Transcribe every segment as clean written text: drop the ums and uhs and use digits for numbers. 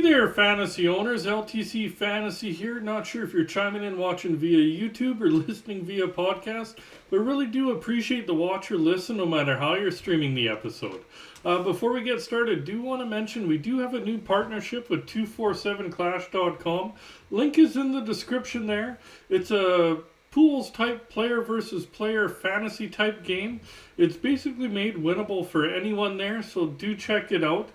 there, fantasy owners. LTC Fantasy here. Not sure if you're chiming in watching via YouTube or listening via podcast, but really do appreciate the watch or listen no matter how you're streaming the episode. Before we get started, do want to mention we do have a new partnership with 247clash.com. Link is in the description there. It's a pools type player versus player fantasy type game. It's basically made winnable for anyone there, so do check it out.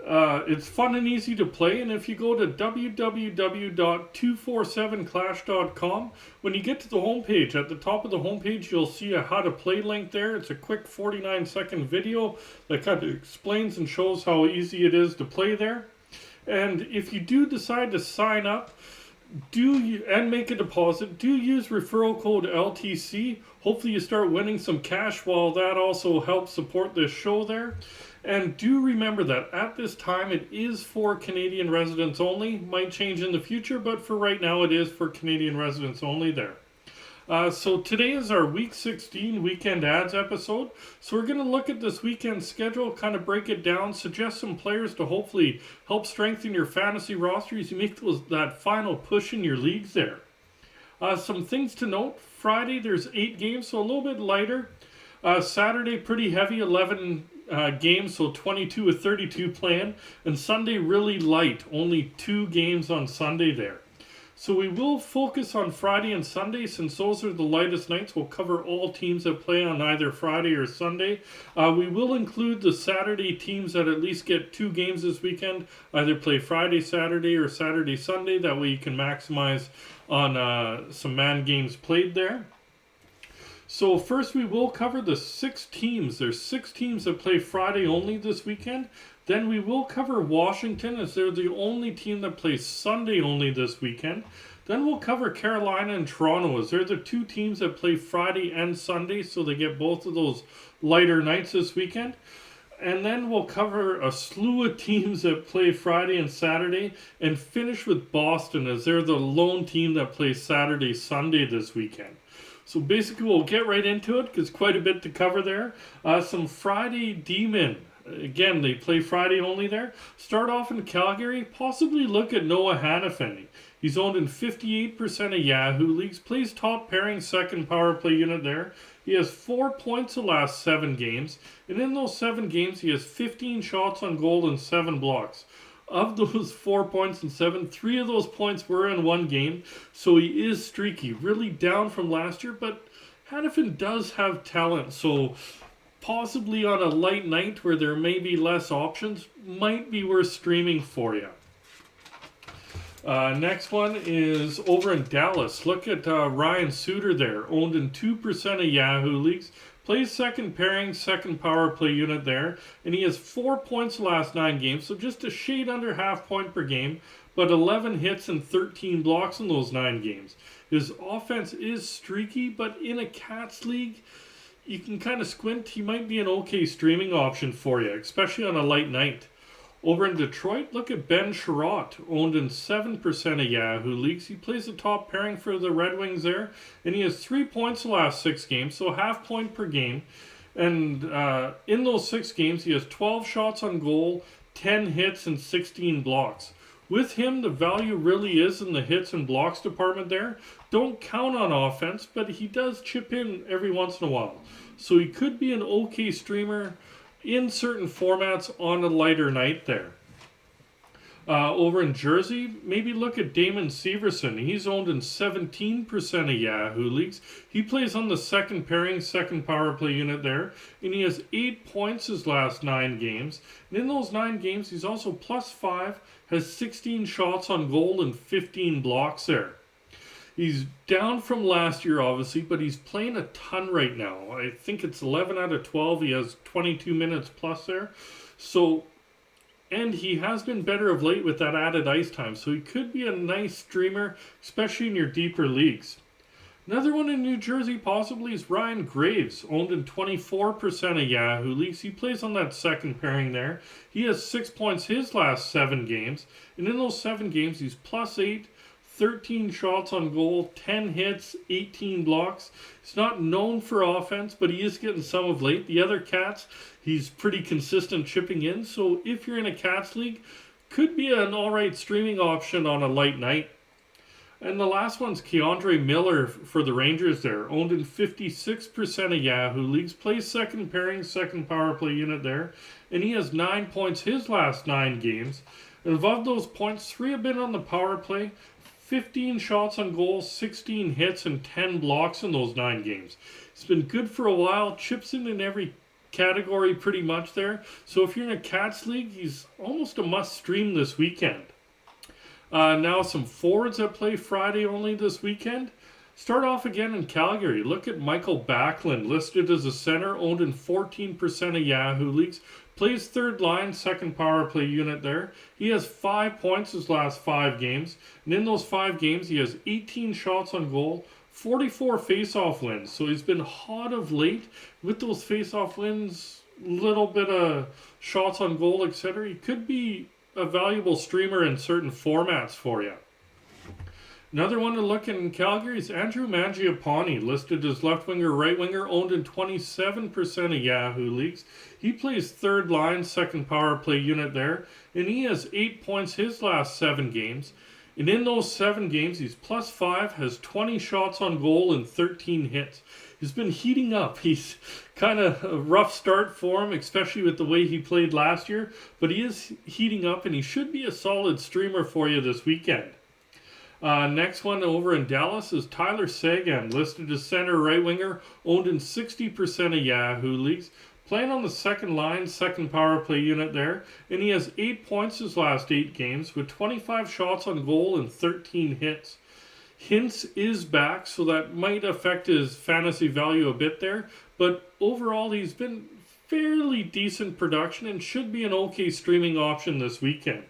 It's fun and easy to play, and if you go to www.247clash.com, when you get to the homepage, at the top of the homepage, you'll see a how to play link there. It's a quick 49-second video that kind of explains and shows how easy it is to play there. And if you do decide to sign up and make a deposit, do use referral code LTC. Hopefully you start winning some cash while that also helps support this show there. And do remember that at this time it is for Canadian residents only. Might change in the future, but for right now it is for Canadian residents only there. So today is our Week 16 Weekend Ads episode. So we're going to look at this weekend schedule, kind of break it down, suggest some players to hopefully help strengthen your fantasy roster as you make that final push in your leagues there. Some things to note. Friday there's 8 games, so a little bit lighter. Saturday pretty heavy, 11 games, so 22 with 32 playing. And Sunday really light, only 2 games on Sunday there. So we will focus on Friday and Sunday since those are the lightest nights. We'll cover all teams that play on either Friday or Sunday. We will include the Saturday teams that at least get 2 games this weekend. Either play Friday, Saturday, or Saturday, Sunday. That way you can maximize on some man games played there. So first we will cover the 6 teams. There's 6 teams that play Friday only this weekend. Then we will cover Washington as they're the only team that plays Sunday only this weekend. Then we'll cover Carolina and Toronto as they're the 2 teams that play Friday and Sunday, so they get both of those lighter nights this weekend. And then we'll cover a slew of teams that play Friday and Saturday and finish with Boston as they're the lone team that plays Saturday, Sunday this weekend. So basically we'll get right into it because quite a bit to cover there. Some Friday D-men. Again, they play Friday only there. Start off in Calgary. Possibly look at Noah Hannafin. He's owned in 58% of Yahoo leagues. Plays top pairing second power play unit there. He has 4 points the last 7 games. And in those 7 games, he has 15 shots on goal and 7 blocks. Of those 4 points and 7, 3 of those points were in one game. So he is streaky. Really down from last year. But Hannafin does have talent. So possibly on a light night where there may be less options, might be worth streaming for you. Next one is over in Dallas. Look at Ryan Suter there, owned in 2% of Yahoo leagues. Plays second pairing, second power play unit there. And he has 4 points the last 9 games, so just a shade under half point per game, but 11 hits and 13 blocks in those 9 games. His offense is streaky, but in a Cats league, you can kind of squint. He might be an okay streaming option for you, especially on a light night. Over in Detroit, look at Ben Sherratt, owned in 7% of Yahoo leagues. He plays the top pairing for the Red Wings there, and he has 3 points the last 6 games, so half point per game. And in those 6 games, he has 12 shots on goal, 10 hits, and 16 blocks. With him, the value really is in the hits and blocks department there. Don't count on offense, but he does chip in every once in a while. So he could be an okay streamer in certain formats on a lighter night there. Over in Jersey, maybe look at Damon Severson. He's owned in 17% of Yahoo leagues. He plays on the second pairing, second power play unit there. And he has 8 points his last 9 games. And in those 9 games, he's also +5, has 16 shots on goal and 15 blocks there. He's down from last year, obviously, but he's playing a ton right now. I think it's 11 out of 12. He has 22 minutes plus there. So, and he has been better of late with that added ice time. So he could be a nice streamer, especially in your deeper leagues. Another one in New Jersey possibly is Ryan Graves, owned in 24% of Yahoo leagues. He plays on that second pairing there. He has 6 points his last 7 games. And in those 7 games, he's +8. 13 shots on goal, 10 hits, 18 blocks. He's not known for offense, but he is getting some of late. The other Cats, he's pretty consistent chipping in. So if you're in a Cats league, could be an alright streaming option on a light night. And the last one's Keandre Miller for the Rangers there. Owned in 56% of Yahoo leagues. Plays second pairing, second power play unit there. And he has 9 points his last 9 games. And of those points, 3 have been on the power play. 15 shots on goal, 16 hits, and 10 blocks in those 9 games. It's been good for a while. Chips in every category pretty much there. So if you're in a Cats league, he's almost a must stream this weekend. Now some forwards that play Friday only this weekend. Start off again in Calgary. Look at Michael Backlund, listed as a center, owned in 14% of Yahoo leagues. Plays third line, second power play unit there. He has 5 points his last 5 games. And in those 5 games, he has 18 shots on goal, 44 face-off wins. So he's been hot of late with those face-off wins, little bit of shots on goal, etc. He could be a valuable streamer in certain formats for you. Another one to look in Calgary is Andrew Mangiapane, listed as left winger, right winger, owned in 27% of Yahoo leagues. He plays third line, second power play unit there, and he has 8 points his last 7 games. And in those 7 games, he's +5, has 20 shots on goal and 13 hits. He's been heating up. He's kind of a rough start for him, especially with the way he played last year, but he is heating up and he should be a solid streamer for you this weekend. Next one over in Dallas is Tyler Seguin, listed as center right winger, owned in 60% of Yahoo leagues. Playing on the second line, second power play unit there, and he has 8 points his last 8 games with 25 shots on goal and 13 hits. Hintz is back, so that might affect his fantasy value a bit there, but overall he's been fairly decent production and should be an okay streaming option this weekend.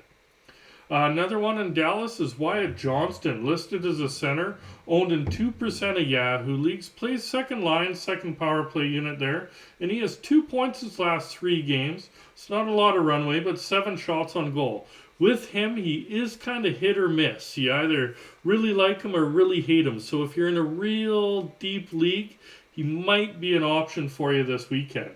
Another one in Dallas is Wyatt Johnston, listed as a center, owned in 2% of Yahoo leagues, plays second line, second power play unit there, and he has 2 points his last 3 games. It's not a lot of runway, but 7 shots on goal. With him, he is kind of hit or miss. You either really like him or really hate him. So if you're in a real deep league, he might be an option for you this weekend.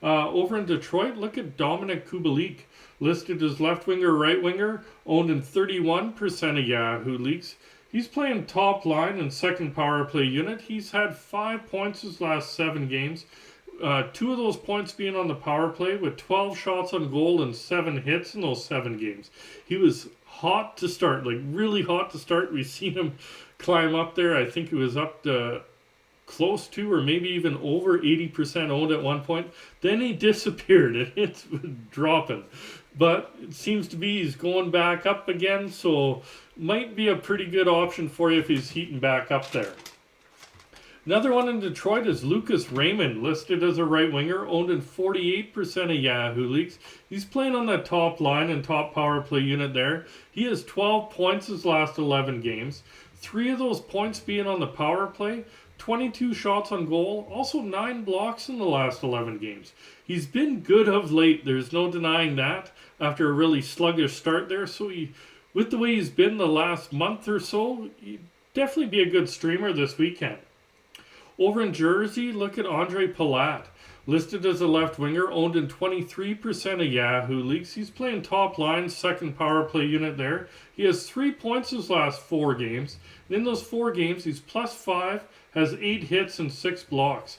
Over in Detroit, look at Dominic Kubalik, listed as left winger, right winger, owned in 31% of Yahoo leagues. He's playing top line and second power play unit. He's had 5 points his last 7 games. 2 of those points being on the power play with 12 shots on goal and 7 hits in those 7 games. He was hot to start, like really hot to start. We've seen him climb up there. I think he was up to close to or maybe even over 80% owned at one point. Then he disappeared and it's dropping. But it seems to be he's going back up again, so might be a pretty good option for you if he's heating back up there. Another one in Detroit is Lucas Raymond, listed as a right winger, owned in 48% of Yahoo leagues. He's playing on that top line and top power play unit there. He has 12 points his last 11 games. 3 of those points being on the power play, 22 shots on goal, also 9 blocks in the last 11 games. He's been good of late, there's no denying that, after a really sluggish start there. So with the way he's been the last month or so, he'd definitely be a good streamer this weekend. Over in Jersey, look at Ondrej Palat, listed as a left winger, owned in 23% of Yahoo leagues. He's playing top line, second power play unit there. He has 3 points his last 4 games. And in those 4 games, he's +5, has 8 hits and 6 blocks.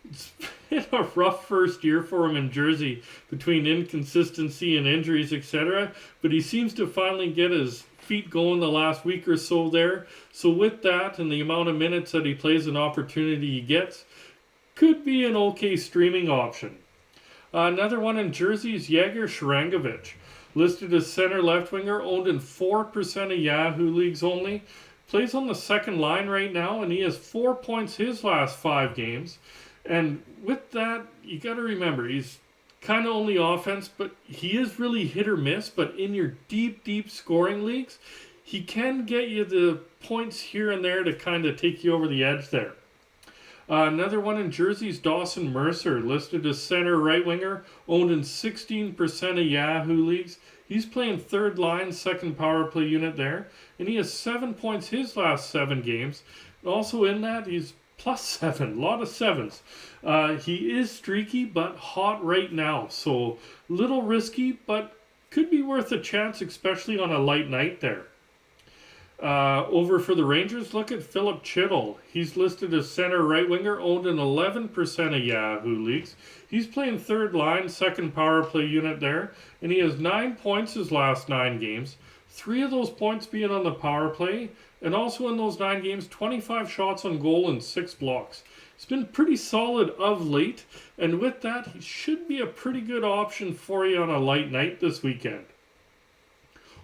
It's been a rough first year for him in Jersey between inconsistency and injuries, etc. But he seems to finally get his feet going the last week or so there. So with that and the amount of minutes that he plays and opportunity he gets, could be an okay streaming option. Another one in Jersey is Yegor Sharangovich, listed as center left winger, owned in 4% of Yahoo leagues only. Plays on the second line right now, and he has 4 points his last 5 games. And with that, you got to remember, he's kind of only offense, but he is really hit or miss. But in your deep scoring leagues, he can get you the points here and there to kind of take you over the edge there. Another one in Jersey is Dawson Mercer, listed as center right winger, owned in 16% of Yahoo leagues. He's playing third line, second power play unit there, and he has 7 points his last 7 games. Also in that, he's +7, a lot of 7s. He is streaky, but hot right now, so little risky, but could be worth a chance, especially on a light night there. Over for the Rangers, look at Philip Chittle. He's listed as center right winger, owned in 11% of Yahoo leagues. He's playing third line, second power play unit there, and he has 9 points his last 9 games. 3 of those points being on the power play, and also in those 9 games, 25 shots on goal and 6 blocks. It's been pretty solid of late, and with that, he should be a pretty good option for you on a light night this weekend.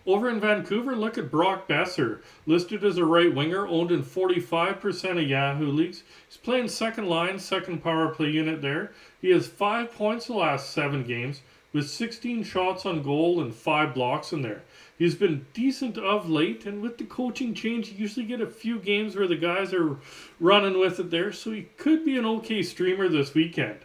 Over in Vancouver, look at Brock Besser, listed as a right winger, owned in 45% of Yahoo leagues. He's playing second line, second power play unit there. He has 5 points the last 7 games, with 16 shots on goal and 5 blocks in there. He's been decent of late, and with the coaching change, you usually get a few games where the guys are running with it there, so he could be an okay streamer this weekend.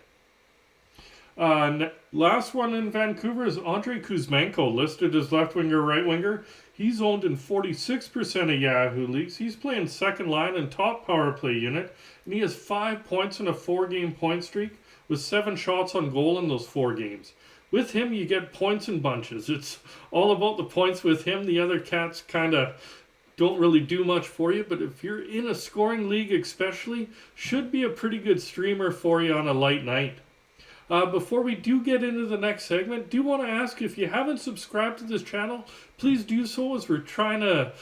Last one in Vancouver is Andrei Kuzmenko, listed as left winger, right winger. He's owned in 46% of Yahoo leagues. He's playing second line and top power play unit, and he has 5 points in a 4-game point streak with 7 shots on goal in those 4 games. With him, you get points in bunches. It's all about the points with him. The other cats kind of don't really do much for you, but if you're in a scoring league especially, should be a pretty good streamer for you on a light night. Before we do get into the next segment, do want to ask if you haven't subscribed to this channel, please do so as we're trying to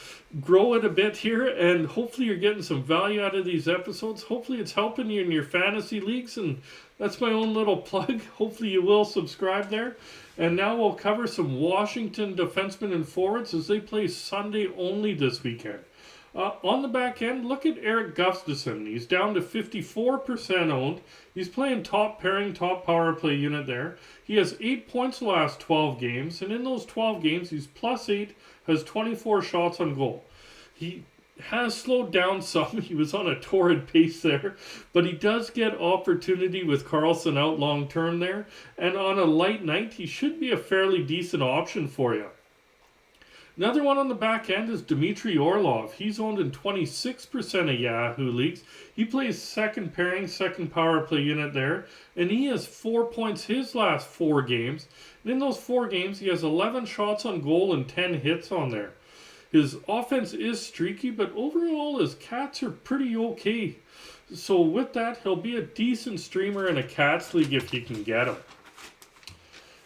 grow it a bit here, and hopefully you're getting some value out of these episodes. Hopefully it's helping you in your fantasy leagues, and that's my own little plug. Hopefully you will subscribe there. And now we'll cover some Washington defensemen and forwards as they play Sunday only this weekend. On the back end, look at Eric Gustafsson. He's down to 54% owned. He's playing top pairing, top power play unit there. He has 8 points the last 12 games, and in those 12 games, he's +8, has 24 shots on goal. He has slowed down some. He was on a torrid pace there, but he does get opportunity with Carlson out long term there, and on a light night, he should be a fairly decent option for you. Another one on the back end is Dmitry Orlov. He's owned in 26% of Yahoo leagues. He plays second pairing, second power play unit there, and he has 4 points his last 4 games. And in those 4 games, he has 11 shots on goal and 10 hits on there. His offense is streaky, but overall his Cats are pretty okay. So with that, he'll be a decent streamer in a Cats league if you can get him.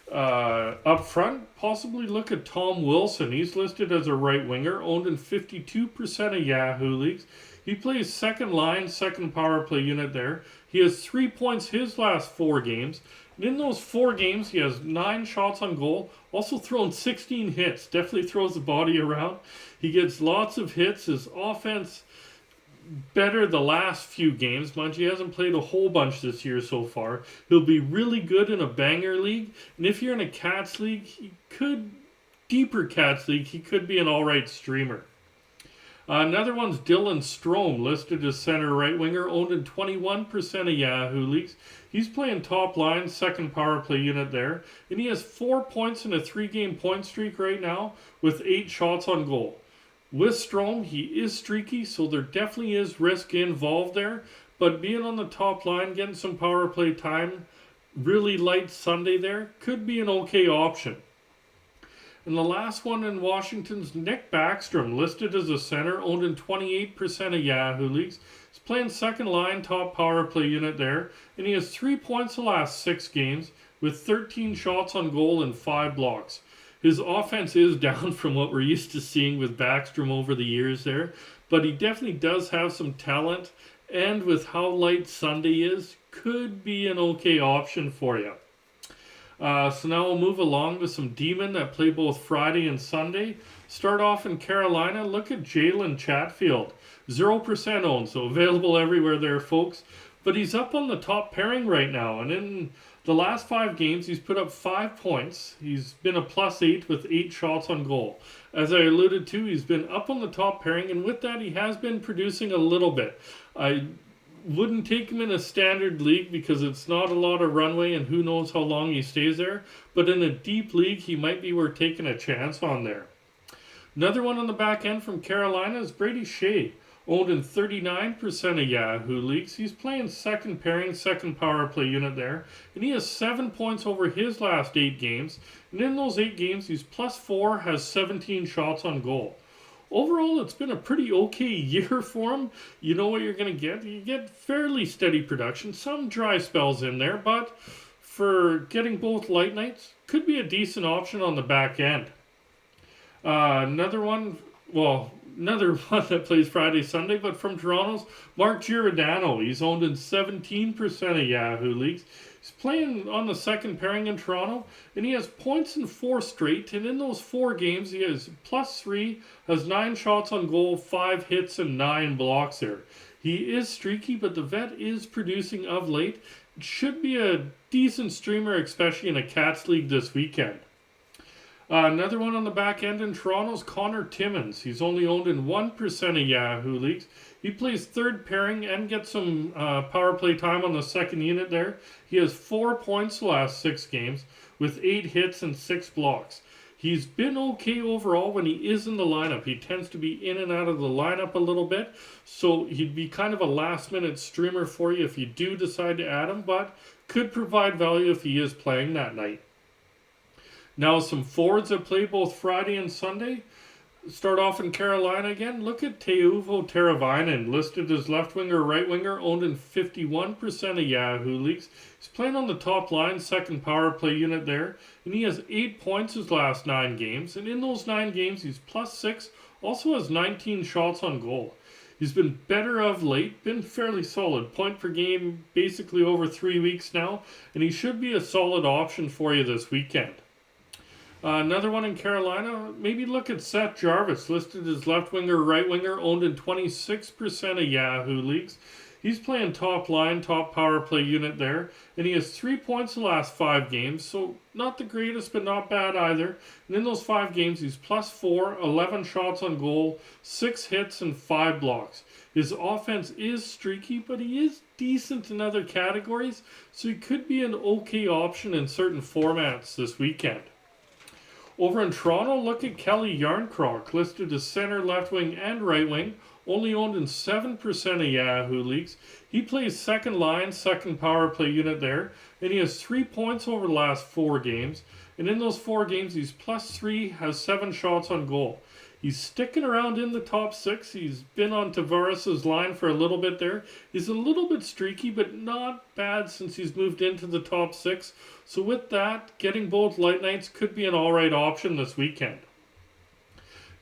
Up front, possibly look at Tom Wilson. He's listed as a right winger, owned in 52% of Yahoo leagues. He plays second line, second power play unit there. He has 3 points his last 4 games. And in those 4 games, he has 9 shots on goal, also thrown 16 hits. Definitely throws the body around. He gets lots of hits. His offense better the last few games. Mind you, he hasn't played a whole bunch this year so far. He'll be really good in a banger league. And if you're in a Cats league, deeper Cats league, he could be an alright streamer. Another one's Dylan Strome, listed as center right winger, owned in 21% of Yahoo leagues. He's playing top line, second power play unit there, and he has 4 points in a 3-game point streak right now with 8 shots on goal. With Strome, he is streaky, so there definitely is risk involved there, but being on the top line, getting some power play time, really light Sunday there, could be an okay option. And the last one in Washington's Nick Backstrom, listed as a center, owned in 28% of Yahoo leagues. He's playing second line, top power play unit there, and he has 3 points the last 6 games with 13 shots on goal and 5 blocks. His offense is down from what we're used to seeing with Backstrom over the years there, but he definitely does have some talent, and with how light Sunday is, could be an okay option for you. So now we'll move along to some D-men that play both Friday and Sunday. Start off in Carolina. Look at Jalen Chatfield. 0% owned, so available everywhere there, folks. But he's up on the top pairing right now, and in the last 5 games, he's put up 5 points. He's been a +8 with 8 shots on goal. As I alluded to, he's been up on the top pairing, and with that, he has been producing a little bit. I wouldn't take him in a standard league because it's not a lot of runway, and who knows how long he stays there. But in a deep league, he might be worth taking a chance on there. Another one on the back end from Carolina is Brady Shea. Owned in 39% of Yahoo leagues. He's playing second pairing, second power play unit there. And he has 7 points over his last 8 games. And in those 8 games, he's +4, has 17 shots on goal. Overall, it's been a pretty okay year for him. You know what you're going to get. You get fairly steady production, some dry spells in there, but for getting both light nights, could be a decent option on the back end. Another one that plays Friday, Sunday, but from Toronto's Mark Giordano. He's owned in 17% of Yahoo leagues. He's playing on the second pairing in Toronto, and he has points in 4 straight. And in those 4 games, he has +3, has 9 shots on goal, 5 hits, and 9 blocks there. He is streaky, but the vet is producing of late. It should be a decent streamer, especially in a Cats league this weekend. Another one on the back end in Toronto's Connor Timmins. He's only owned in 1% of Yahoo leagues. He plays third pairing and gets some power play time on the second unit there. He has 4 points the last 6 games with 8 hits and 6 blocks. He's been okay overall when he is in the lineup. He tends to be in and out of the lineup a little bit, so he'd be kind of a last-minute streamer for you if you do decide to add him, but could provide value if he is playing that night. Now some forwards that play both Friday and Sunday. Start off in Carolina again. Look at Teuvo Teravainen, listed as left winger, right winger, owned in 51% of Yahoo leagues. He's playing on the top line, second power play unit there, and he has 8 points his last 9 games. And in those 9 games, he's +6, also has 19 shots on goal. He's been better of late, been fairly solid. Point per game basically over 3 weeks now, and he should be a solid option for you this weekend. Another one in Carolina, maybe look at Seth Jarvis, listed as left winger, right winger, owned in 26% of Yahoo leagues. He's playing top line, top power play unit there, and he has 3 points the last 5 games, so not the greatest, but not bad either. And in those 5 games, he's +4, 11 shots on goal, 6 hits, and 5 blocks. His offense is streaky, but he is decent in other categories, so he could be an okay option in certain formats this weekend. Over in Toronto, look at Kelly Yarncroc, listed as center, left wing, and right wing, only owned in 7% of Yahoo leagues. He plays second line, second power play unit there, and he has 3 points over the last 4 games. And in those 4 games, he's +3, has 7 shots on goal. He's sticking around in the top 6. He's been on Tavares' line for a little bit there. He's a little bit streaky, but not bad since he's moved into the top 6. So with that, getting both light nights could be an alright option this weekend.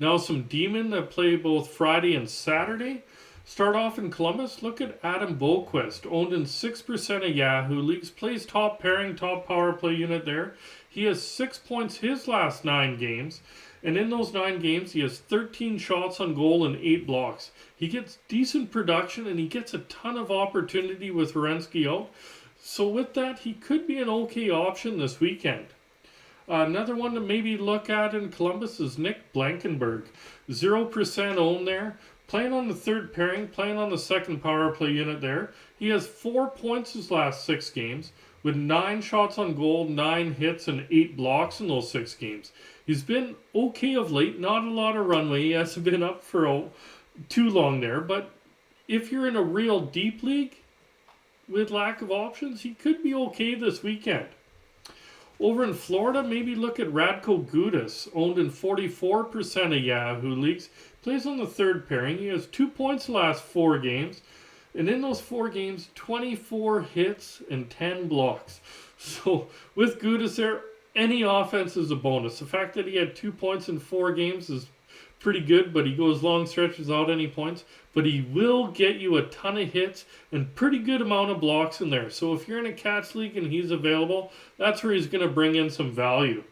Now some Demon that play both Friday and Saturday. Start off in Columbus. Look at Adam Boquist, owned in 6% of Yahoo leagues. Plays top pairing, top power play unit there. He has 6 points his last 9 games. And in those 9 games, he has 13 shots on goal and 8 blocks. He gets decent production and he gets a ton of opportunity with Werenski out. So with that, he could be an okay option this weekend. Another one to maybe look at in Columbus is Nick Blankenberg. 0% owned there. Playing on the third pairing, playing on the second power play unit there. He has 4 points his last 6 games with 9 shots on goal, 9 hits, and 8 blocks in those 6 games. He's been okay of late, not a lot of runway. He hasn't been up for too long there, but if you're in a real deep league with lack of options, he could be okay this weekend. Over in Florida, maybe look at Radko Gudas, owned in 44% of Yahoo leagues. Plays on the third pairing. He has 2 points the last 4 games. And in those 4 games, 24 hits and 10 blocks. So with Gudas there, any offense is a bonus. The fact that he had 2 points in 4 games is pretty good, but he goes long stretches without any points. But he will get you a ton of hits and pretty good amount of blocks in there. So if you're in a Cats league and he's available, that's where he's going to bring in some value.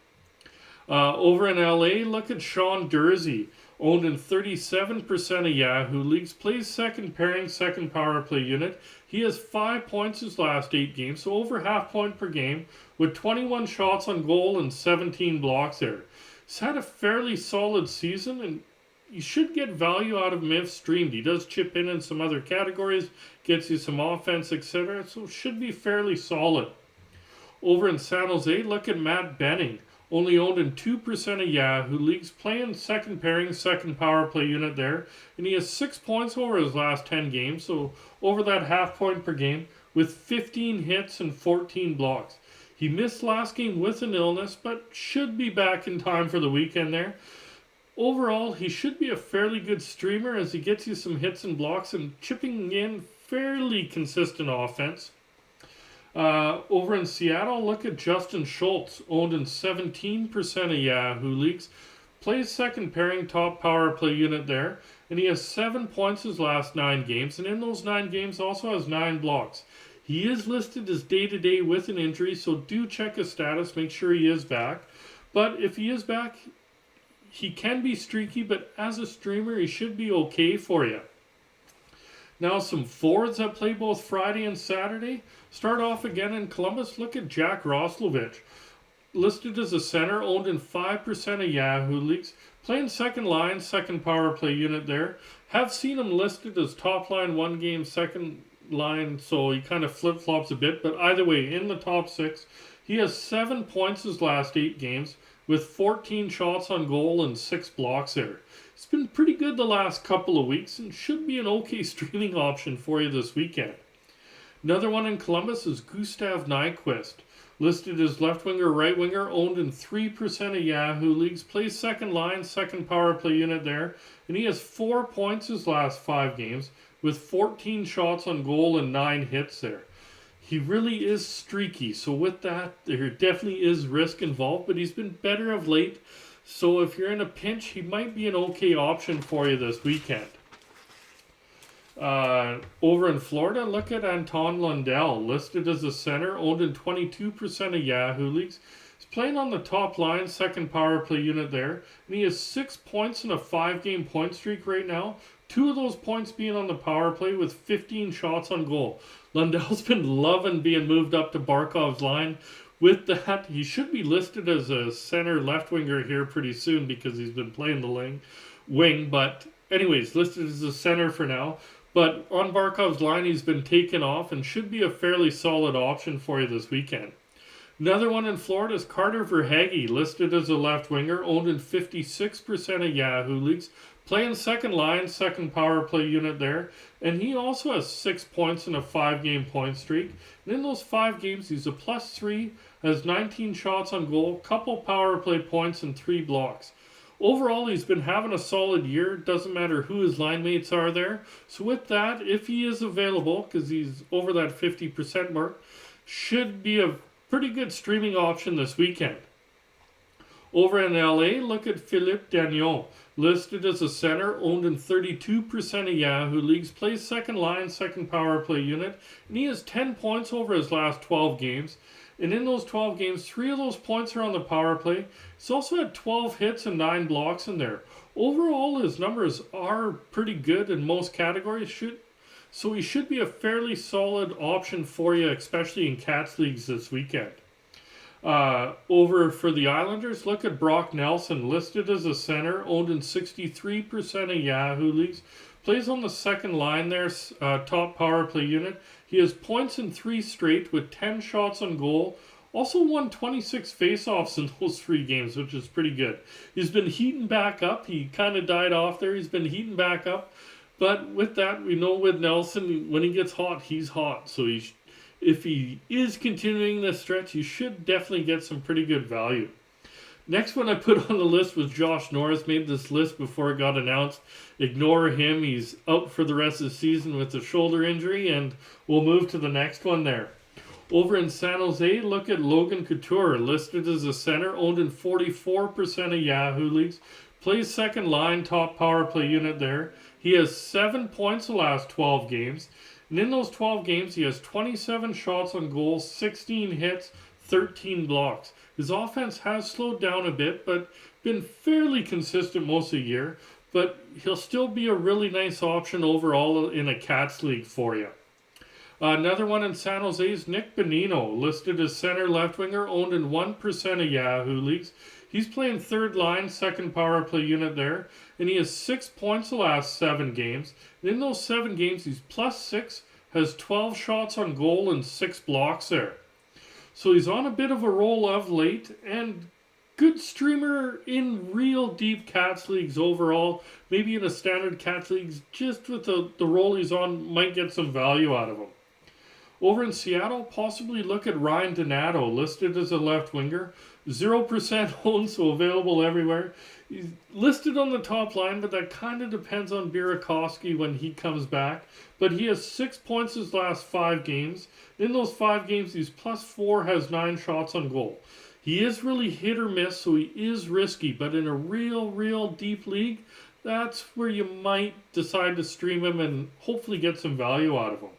Over in LA, look at Sean Dursey, owned in 37% of Yahoo leagues. Plays second pairing, second power play unit. He has 5 points his last 8 games, so over half point per game, with 21 shots on goal and 17 blocks there. He's had a fairly solid season, and you should get value out of him if streamed. He does chip in some other categories, gets you some offense, etc., so should be fairly solid. Over in San Jose, look at Matt Benning, only owned in 2% of Yahoo leagues, playing second pairing, second power play unit there. And he has 6 points over his last 10 games, so over that half point per game, with 15 hits and 14 blocks. He missed last game with an illness, but should be back in time for the weekend there. Overall, he should be a fairly good streamer as he gets you some hits and blocks and chipping in fairly consistent offense. Over in Seattle, look at Justin Schultz, owned in 17% of Yahoo leagues. Plays second pairing, top power play unit there. And he has 7 points his last 9 games. And in those 9 games also has 9 blocks. He is listed as day-to-day with an injury, so do check his status, make sure he is back. But if he is back, he can be streaky, but as a streamer, he should be okay for you. Now some forwards that play both Friday and Saturday. Start off again in Columbus. Look at Jack Roslovic. Listed as a center, owned in 5% of Yahoo leagues. Playing second line, second power play unit there. Have seen him listed as top line, one game, second line, so he kind of flip-flops a bit. But either way, in the top 6, he has 7 points his last 8 games with 14 shots on goal and 6 blocks there. It's been pretty good the last couple of weeks and should be an okay streaming option for you this weekend. Another one in Columbus is Gustav Nyquist. Listed as left winger, right winger, owned in 3% of Yahoo leagues. Plays second line, second power play unit there. And he has 4 points his last 5 games with 14 shots on goal and 9 hits there. He really is streaky, so with that, there definitely is risk involved, but he's been better of late. So if you're in a pinch, he might be an okay option for you this weekend. Over in Florida, look at Anton Lundell, listed as a center, owned in 22% of Yahoo leagues. He's playing on the top line, second power play unit there, and he has 6 points in a 5-game point streak right now. 2 of those points being on the power play with 15 shots on goal. Lundell's been loving being moved up to Barkov's line. With that, he should be listed as a center left winger here pretty soon because he's been playing the wing. But anyways, listed as a center for now. But on Barkov's line, he's been taken off and should be a fairly solid option for you this weekend. Another one in Florida is Carter Verhaeghe, listed as a left winger, owned in 56% of Yahoo leagues. Playing second line, second power play unit there. And he also has 6 points in a 5-game point streak. And in those 5 games, he's a +3, has 19 shots on goal, couple power play points, and 3 blocks. Overall, he's been having a solid year. Doesn't matter who his line mates are there. So with that, if he is available, because he's over that 50% mark, should be a pretty good streaming option this weekend. Over in LA, look at Philippe Dagnon, listed as a center, owned in 32% of Yahoo leagues, plays second line, second power play unit, and he has 10 points over his last 12 games. And in those 12 games, 3 of those points are on the power play. He's also had 12 hits and 9 blocks in there. Overall, his numbers are pretty good in most categories, so he should be a fairly solid option for you, especially in Cats leagues this weekend. Over for the Islanders, look at Brock Nelson, listed as a center, owned in 63% of Yahoo leagues. Plays on the second line there, top power play unit. He has points in 3 straight with 10 shots on goal. Also won 26 faceoffs in those 3 games, which is pretty good. He's been heating back up. He kind of died off there. He's been heating back up. But with that, we know with Nelson, when he gets hot, he's hot. So if he is continuing this stretch, you should definitely get some pretty good value. Next one I put on the list was Josh Norris. Made this list before it got announced. Ignore him. He's out for the rest of the season with a shoulder injury, and we'll move to the next one there. Over in San Jose, look at Logan Couture, listed as a center, owned in 44% of Yahoo leagues. Plays second line, top power play unit there. He has 7 points the last 12 games. And in those 12 games, he has 27 shots on goal, 16 hits, 13 blocks. His offense has slowed down a bit, but been fairly consistent most of the year. But he'll still be a really nice option overall in a Cats league for you. Another one in San Jose is Nick Bonino, listed as center left winger, owned in 1% of Yahoo leagues. He's playing third line, second power play unit there, and he has 6 points the last 7 games. And in those 7 games, he's +6, has 12 shots on goal and 6 blocks there. So he's on a bit of a roll of late, and good streamer in real deep Cats leagues overall. Maybe in a standard Cats leagues, just with the role he's on, might get some value out of him. Over in Seattle, possibly look at Ryan Donato, listed as a left winger. 0% owned, so available everywhere. He's listed on the top line, but that kind of depends on Burakovsky when he comes back. But he has 6 points his last 5 games. In those 5 games, he's +4, has 9 shots on goal. He is really hit or miss, so he is risky. But in a real deep league, that's where you might decide to stream him and hopefully get some value out of him.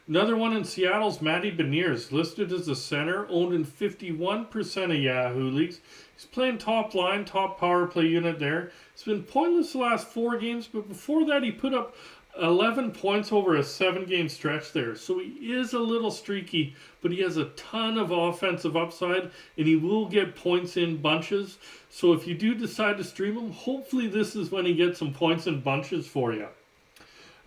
Another one in Seattle's Matty Beniers, listed as a center, owned in 51% of Yahoo leagues. He's playing top line, top power play unit there. It's been pointless the last 4 games, but before that he put up 11 points over a 7-game stretch there. So he is a little streaky, but he has a ton of offensive upside, and he will get points in bunches. So if you do decide to stream him, hopefully this is when he gets some points in bunches for you.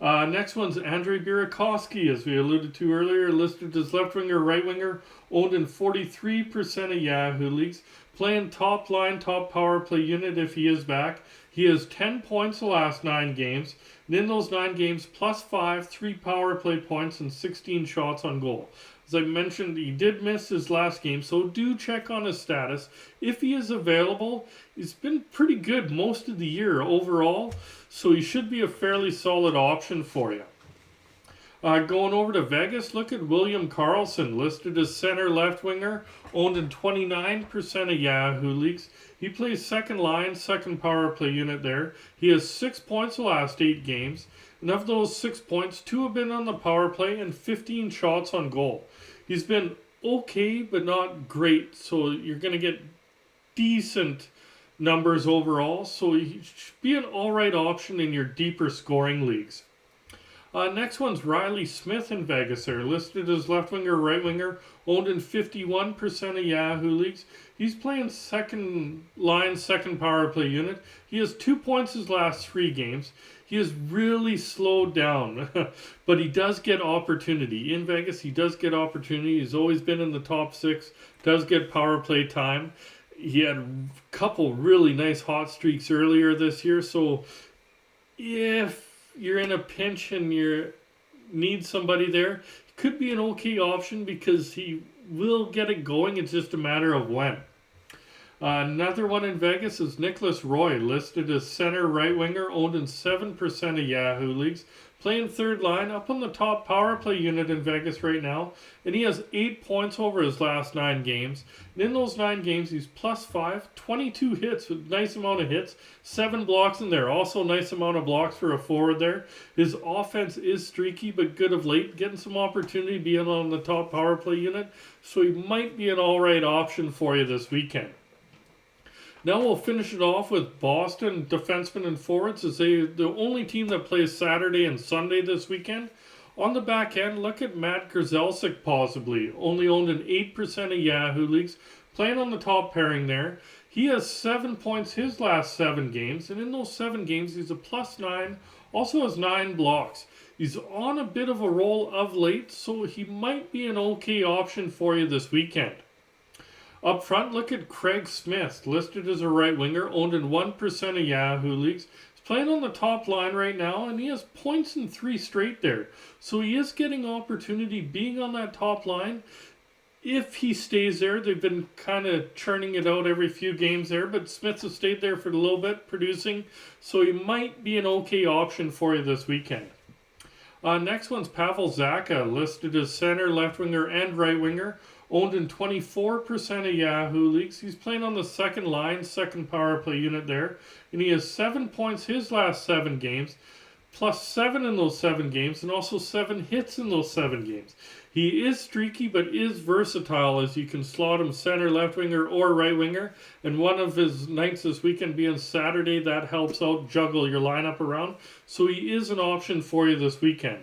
Next one's Ondrej Burakovsky, as we alluded to earlier, listed as left winger, right winger, owned in 43% of Yahoo leagues, playing top line, top power play unit if he is back. He has 10 points the last 9 games, and in those 9 games, +5, 3 power play points, and 16 shots on goal. As I mentioned, he did miss his last game, so do check on his status. If he is available, he's been pretty good most of the year overall, so he should be a fairly solid option for you. Going over to Vegas, look at William Karlsson, listed as center left winger, owned in 29% of Yahoo leagues. He plays second line, second power play unit there. He has 6 points the last 8 games, and of those 6 points, 2 have been on the power play and 15 shots on goal. He's been okay, but not great, so you're going to get decent numbers overall, so he should be an alright option in your deeper scoring leagues. Next one's Riley Smith in Vegas there, listed as left winger, right winger, owned in 51% of Yahoo leagues. He's playing second line, second power play unit. He has 2 points his last 3 games. He has really slowed down, but he does get opportunity. In Vegas, he does get opportunity. He's always been in the top 6, does get power play time. He had a couple really nice hot streaks earlier this year, so if you're in a pinch and you need somebody there, it could be an okay option because he will get it going. It's just a matter of when. Another one in Vegas is Nicholas Roy, listed as center right winger, owned in 7% of Yahoo leagues, playing third line, up on the top power play unit in Vegas right now, and he has 8 points over his last 9 games. And in those 9 games, he's +5, 22 hits, with nice amount of hits, 7 blocks in there, also nice amount of blocks for a forward there. His offense is streaky, but good of late, getting some opportunity being on the top power play unit, so he might be an alright option for you this weekend. Now we'll finish it off with Boston defensemen and forwards, as they're the only team that plays Saturday and Sunday this weekend. On the back end, look at Matt Grzelcyk possibly, only owned in 8% of Yahoo leagues, playing on the top pairing there. He has 7 points his last 7 games, and in those 7 games he's a +9, also has 9 blocks. He's on a bit of a roll of late, so he might be an okay option for you this weekend. Up front, look at Craig Smith, listed as a right winger, owned in 1% of Yahoo leagues. He's playing on the top line right now, and he has points in 3 straight there. So he is getting opportunity being on that top line. If he stays there, they've been kind of churning it out every few games there, but Smith has stayed there for a little bit, producing. So he might be an okay option for you this weekend. Next one's Pavel Zacha, listed as center, left winger, and right winger. Owned in 24% of Yahoo leagues. He's playing on the second line, second power play unit there. And he has 7 points his last 7 games, +7 in those 7 games, and also 7 hits in those 7 games. He is streaky, but is versatile, as you can slot him center, left winger, or right winger. And one of his nights this weekend being Saturday, that helps out juggle your lineup around. So he is an option for you this weekend.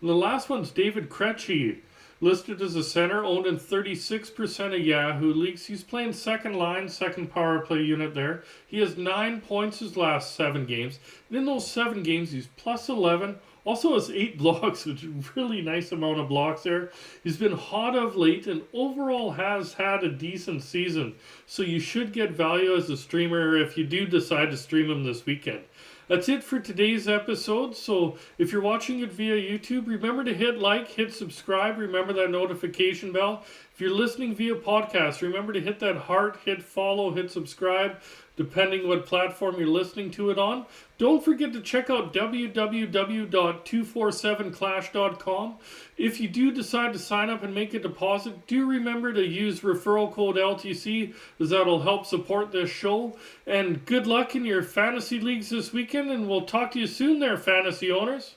And the last one's David Krejci, listed as a center, owned in 36% of Yahoo leagues. He's playing second line, second power play unit there. He has 9 points his last 7 games. And in those 7 games, he's +11, Also has 8 blocks, which is a really nice amount of blocks there. He's been hot of late and overall has had a decent season. So you should get value as a streamer if you do decide to stream him this weekend. That's it for today's episode. So if you're watching it via YouTube, remember to hit like, hit subscribe, remember that notification bell. If you're listening via podcast, remember to hit that heart, hit follow, hit subscribe, depending what platform you're listening to it on. Don't forget to check out www.247clash.com. If you do decide to sign up and make a deposit, do remember to use referral code LTC, as that'll help support this show. And good luck in your fantasy leagues this weekend, and we'll talk to you soon there, fantasy owners.